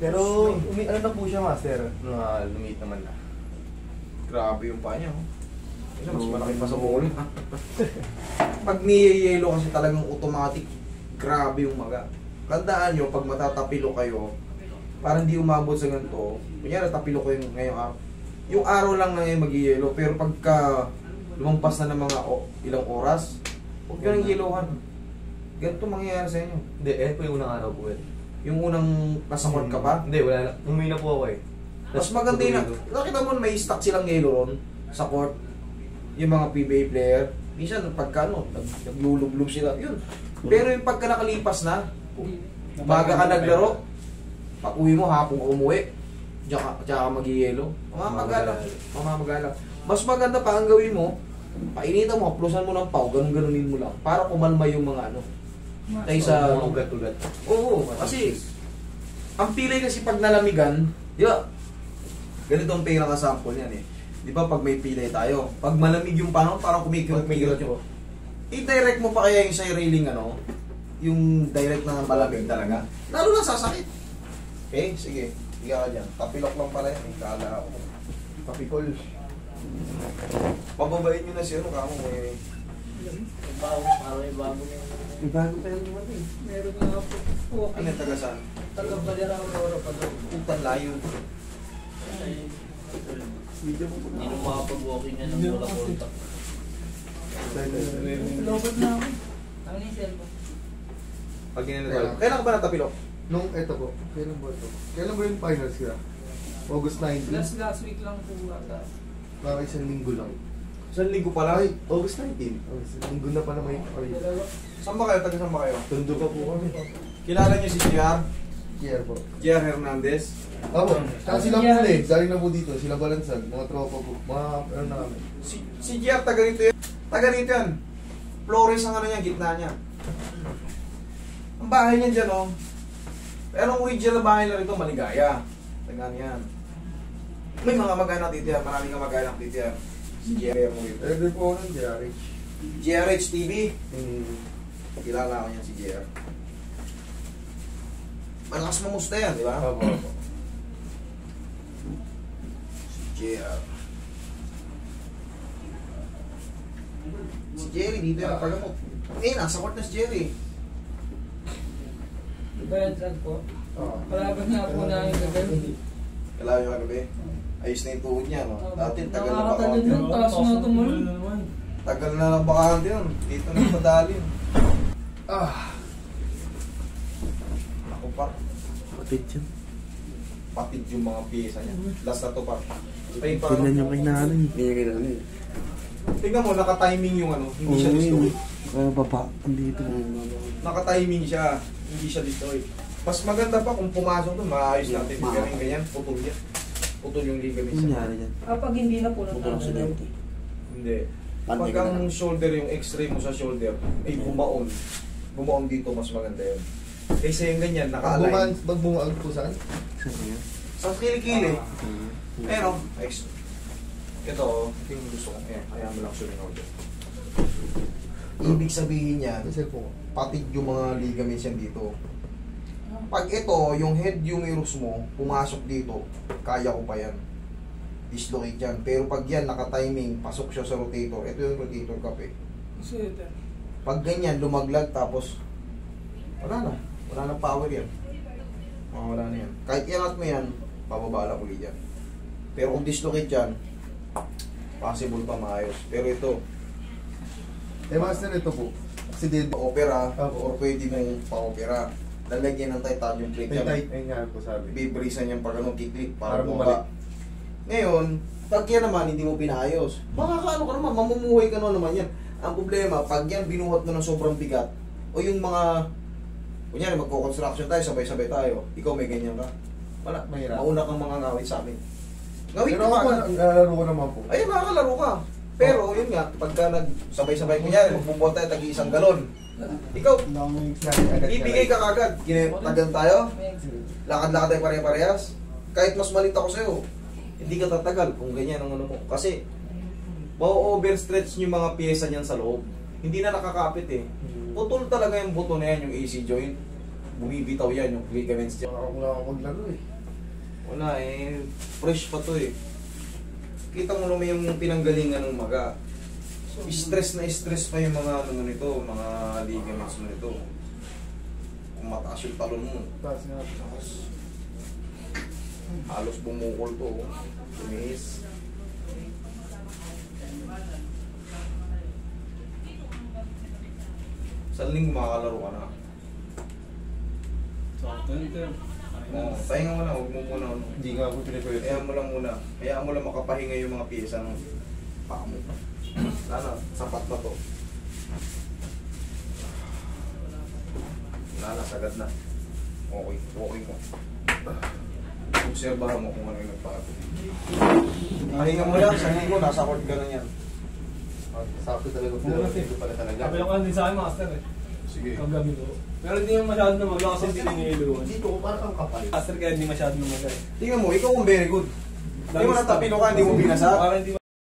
Pero, ano na po siya, master? Lumit naman na. Grabe yung paa niya, oh. Mas malaki pa sa ulo. Pag niyayelo kasi talagang automatic, grabe yung maga. Tandaan nyo, pag matatapilo kayo, parang di umabot sa ganito. Kunyari, tapilo ko yung ngayong araw. Yung araw lang na ngayon mag-yelo, pero pagka lumampas na ng mga ilang oras, huwag nyo nang yelohan. Ganito mangyayari sa inyo. Hindi, po yung unang araw po eh. Yung unang nasa court ka pa? Hindi, wala na. Umuwi na po ako eh. Mas maganda yun. Nakita mo may stock silang yelo ron sa court. Yung mga PBA player. Minsan pagka naglulublob sila. Yun. Pero yung pagka nakalipas na, baga ka naglaro, pag uwi mo, hapon ka umuwi, tsaka ka mag-yelo. Mamamagalang. Mas maganda pa ang gawin mo, painitan mo, haplusan mo ng pau, ganun-ganunin mo lang. Para kumalma yung mga kaysa ugat-ugat. Oo, kasi ang pilay kasi pag nalamigan, di ba? Ganito ang pera ka sample yan eh. Di ba pag may pilay tayo, pag malamig yung panahon, parang kumikirot yung i-direct mo pa kaya yung sariling yung direct na malamig talaga. Lalo na sasakit. Okay, sige. Higa ka dyan. Tapilok lang pala yan. Kala ako. Tapikol. Pababain nyo na siya. Kamo eh. Parang ibago niya. Ibago pa yung naman eh. Meron nga po. Ano yung taga-saan? Taga-Balera ang Aurora pa daw. Putan layo. Hindi mo makapag-walking yan ng wala contact. Lobot na ako. Ano yung cellphone? Pag ginanito. Kailan ka ba natapilok? Nung eto po, kailan ba ito? Kailan ba yung finals kaya? August 19? Last week lang po ata. Baka isang linggo lang. Isang linggo pala. Ay, August 19. isang linggo na pala may Saan ba kayo? Taga-saan ba kayo? Tondo pa po kami. Kilala niyo si JR? year po. JR Hernandez? Opo, saka sila po ulit. Galing na po dito, sila balansag, mga tropa po. Mga ano na kami. Si JR taga rito yan. Taga rito yan. Flores ang niya, gitna niya. Ang bahay niya dyan, oh. Pero ang original na bahay na rito, Maligaya. Tagaan yan. May mga mag-anak dito yan. Maraming mag-anak dito yan. Si JR mo rito. Pwede po ako ng JRH. JRH TV. Kilala ko niyan si JR. Malakas mamusta yan, di ba? Opo, opo. Si JR. Si Jerry dito yan nagpagamot. Eh, nasa court na si Jerry. Diba yung drug po? Oo. Palaban nga po namin gagawin. Kailangan yung kagabi. Ayos na yung tuhod niya, no? Dati, tagal na bakante. Nakakatalon yun, taas na tumalon. Tagal na ng bakante yun. Dito na madali yun. Ako pa. Patid yun. Patid yung mga piyesa niya. Last na to pa. Tignan yung kay nanay. Hindi niya kay nanay. Tingnan mo, naka-timing yung hindi siya destroy. Kaya baba, andito. Naka-timing siya, hindi siya destroy. Mas maganda pa kung pumasok doon, maayos natin. Pero yung ganyan, putol yan. Putol yung ligament Ano siya. nangyari dyan? Kapag hindi na po Putol ang silente. Hindi. Pag ang shoulder, yung x-ray mo sa shoulder, ay bumaon. Bumaon dito, mas maganda yun. Kasi yung ganyan, naka-align. Magbumaag po saan? Saan yun? Sa kilikili. Pero, ito yung gusto ko. Kaya mo lang sumingaw dyan. Ibig sabihin niyan, Yung cellphone ko. patid yung mga ligaments yan dito. Pag ito, yung head humerus mo, pumasok dito, kaya ko pa yan. Dislocate yan. Pero pag yan, naka-timing, pasok siya sa rotator. Ito yung rotator cuff eh. Pag ganyan, lumaglag, tapos, wala na. Wala na power yan. Wala na yan. Kahit iangat mo yan, bababa lang ulit yan. Pero kung dislocate yan, possible pa maayos. Pero ito, Eh, master, ito po. Accident. opera, or Opo. pwede mong pa-opera. Lalagyan ng titanium plate May yan. tight, ayun nga po sabi. Bibrisan yan pag kiklik para Para bumaba. Ngayon, pag yan naman hindi mo pinayos, makakaano ka naman, mamumuhay ka naman yan. Ang problema, pag yan binuhat mo ng sobrang bigat, o yung mga, kunyari magko-construction tayo, sabay-sabay tayo, ikaw may ganyan ka, wala, Mahirap. mauna kang mga ngawit sa amin. Ngawit Pero ka ako, agad. nalaro ko naman po. Ayun, makakalaro ka. Pero, yun nga, pagka nagsabay-sabay, kunyari, magbubuhat tayo, tag-iisang galon. Ikaw, ibigay ka kagad. Tagan tayo, lakad-lakad tayo pare-parehas. Kahit mas malit ako sa'yo, hindi ka tatagal kung ganyan ang ano mo. Kasi, ma-overstretch yung mga pyesa niyan sa loob. Hindi na nakakapit eh. Putol talaga yung buto na yan, yung AC joint. bumibitaw yan, yung ligaments dyan. Wala akong maglaro eh. Wala eh, fresh pa to eh. Kita mo naman yung pinanggalingan ng maga. Stress na stress pa yung mga ano mo nito, mga ligaments mo nito. Kung mataas yung talon mo, Taas nga. Taas. halos bumukol to. Tumis. Sa linggo makakalaro ka na. Sakto yun, Ter. Oo, tahinga mo na, huwag mo muna ano. Hindi nga ako pinipwede. Hayaan mo lang muna. Hayaan mo lang makapahinga yung mga piyesa ng paa mo. Sana, sapat na to. Wala na, sagad na. Okay, okay mo. Obserbahan mo kung ano yung nagbago. Pahinga mo lang, sa linggo, nasa court ka na yan. Sakto talaga. Oo, kasi. Ito pala talaga. Sabi lang din sa akin, Master eh. Sige. Kagabi ko. Pero hindi mo masyado na magawa kasi hindi niniluwan. Dito, parang kang kapal. Master kaya hindi masyado na magawa. Tingnan mo, ikaw ang very good. Hindi mo natapilo ka, hindi mo binasa. Parang hindi